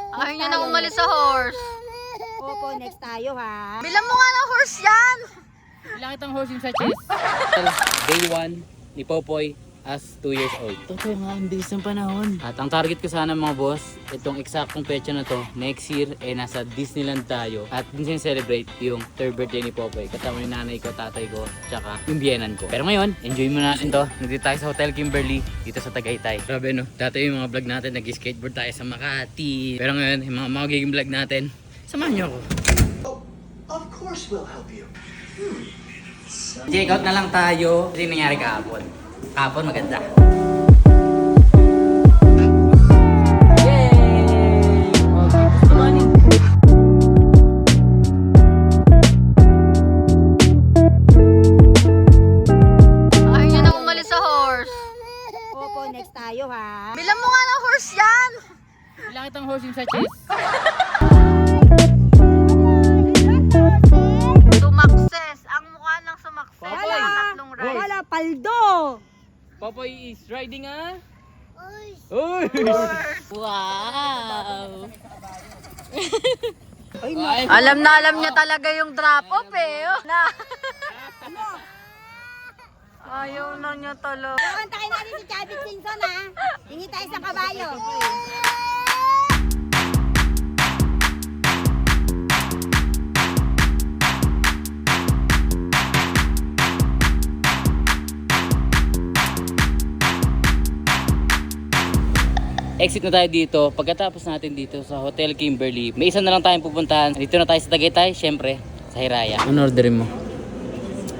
Ayaw niya na umalis sa horse. Opo, next tayo ha. Bilang mo nga ng horse yan! Ilang kitang horse yung sa chest. Day 1 ni Popoy as 2 years old. Totoo nga, ang bilis ng panahon. At ang target ko sana mga boss, itong eksaktong petsa na to, next year, nasa Disneyland tayo. At dun celebrate yung 3rd birthday ni Popoy. Kasama yung nanay ko, tatay ko, tsaka yung biyenan ko. Pero ngayon, enjoy mo natin to. Nandito tayo sa Hotel Kimberly, dito sa Tagaytay. Grabe no, dati yung mga vlog natin, nag-skateboard tayo sa Makati. Pero ngayon, yung mga magiging vlog natin, samahan nyo ako. Oh, of course we'll help you. Check out na lang tayo. Kasi nangyari kahapon. Kahapon maganda. Yay! Okay, gusto mo ni? Ayaw niya na umalis sa horse. Opo, next tayo ha. Bilang mo nga ng horse yan! Ilang kitang horse yung sa chest. Sumakses. Ang mukha ng sumakses. Papoy. Ang tatlong rides. Wala, paldo. Popoy is riding ah. Wow! Ay, no. Alam niya talaga yung drop-off eh. Na. Ayaw na niya talaga. Kakantakin natin si Chubby Simpson ha. Hingi tayo sa kabayo. Exit na tayo dito. Pagkatapos natin dito sa Hotel Kimberly, may isa na lang tayong pupuntahan. Dito na tayo sa Tagaytay, syempre, sa Hiraya. Ano orderin mo?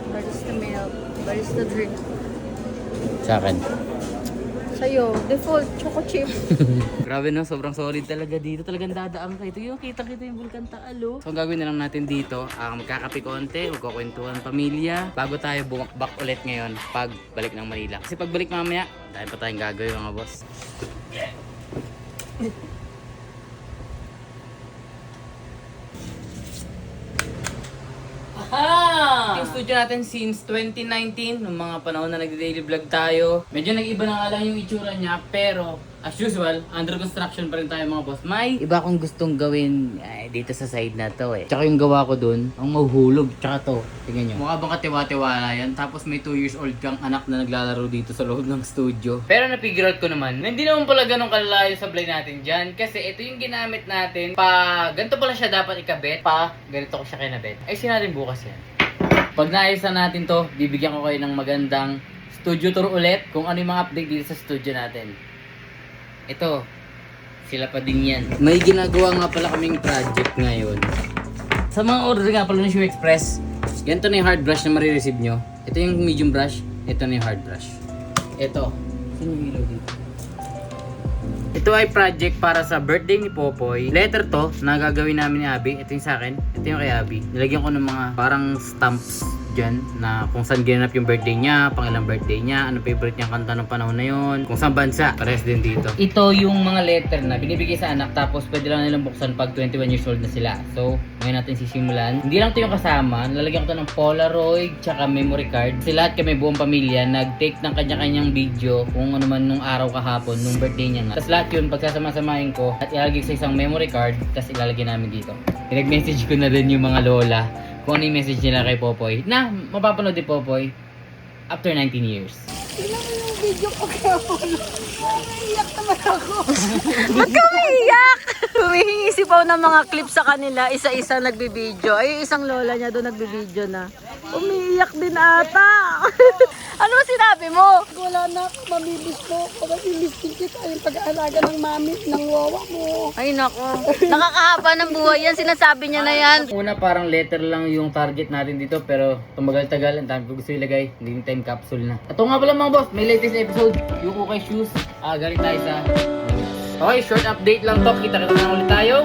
Barista milk. Barista drink. Sa akin. Sa'yo, default, choco chip. Grabe no, sobrang solid talaga dito. Talagang dadaan ka. Ito yung kita-kita yung Bulkan Taal. So ang gagawin na lang natin dito, magkakape konti, magkukwentuhan ng pamilya, bago tayo bumakbak ulit ngayon pag balik ng Manila. Kasi pag balik mamaya, dahil pa tayong gagawin mga boss. Aha! Yung studio natin since 2019, nung mga panahon na nagde-daily vlog tayo. Medyo nag-iba na nga lang yung itsura niya, pero as usual, under construction pa rin tayo mga boss. May iba akong gustong gawin dito sa side na to eh. Tsaka yung gawa ko dun, ang mahuhulog. Tsaka to, tingnan nyo. Mukha bang katiwa-tiwala yan. Tapos may 2 years old kang anak na naglalaro dito sa loob ng studio. Pero na-figure out ko naman, na hindi naman pala ganun kalala yung sablay natin dyan. Kasi ito yung ginamit natin pa, ganito pala siya dapat ikabit. Pa, ganito ko siya kinabit. Ayusin natin bukas yan. Pag naayusan natin to, bibigyan ko kayo ng magandang studio tour ulit. Kung ano yung mga update dito sa studio natin. Ito, sila pa din yan. May ginagawa nga pala kaming project ngayon. Sa mga order nga pala ng Shoe Express, ganito na yung hard brush na marireceive nyo. Ito yung medium brush, ito na yung hard brush. Ito, saan yung ilaw dito? Ito ay project para sa birthday ni Popoy. Letter to na gagawin namin ni Abby. Ito yung sa akin, ito yung kay Abby. Nilagyan ko ng mga parang stamps dyan na kung saan ginanap yung birthday niya, pangilang birthday niya, ano favorite niyang kanta ng panahon na yun, kung saan bansa, pares din dito. Ito yung mga letter na binibigay sa anak tapos pwede lang nilang buksan pag 21 years old na sila. So, ngayon natin sisimulan. Hindi lang ito yung kasama, nalagyan ko ito ng Polaroid tsaka memory card. Kasi lahat kami buong pamilya nag-take ng kanya-kanyang video kung ano man nung araw kahapon, nung birthday niya nga. Tapos lahat yun, pagsasama-samahin ko at ilalagay sa isang memory card, tapos ilalagay namin dito. Pinag-message ko na din yung mga lola kung ano yung message nila kay Popoy na mapapanood ni Popoy after 19 years. Tingnan mo yung video ko kahapon. Naiiyak naman ako. Ba't ka umiiyak? Humihingi si Pao ng mga clips sa kanila, isa-isa nagbibideo. Ay, isang lola niya doon nagbibideo na. Umiiyak din ata. Ano sinabi mo? Wala na ako, mamibis mo. Kasi miskin kita yung pag-aalaga ng mami, ng wawa mo. Ay, nako. Nakakahaba ng buhay yan. Sinasabi niya na yan. Una parang letter lang yung target natin dito pero tumagal-tagal, ang dami ko gusto ilagay, hindi time capsule na. Ito nga pala mga boss, may latest episode, yung Ukay Shoes. Galing tayo sa... Okay, short update lang to, kita-kita na ulit tayo.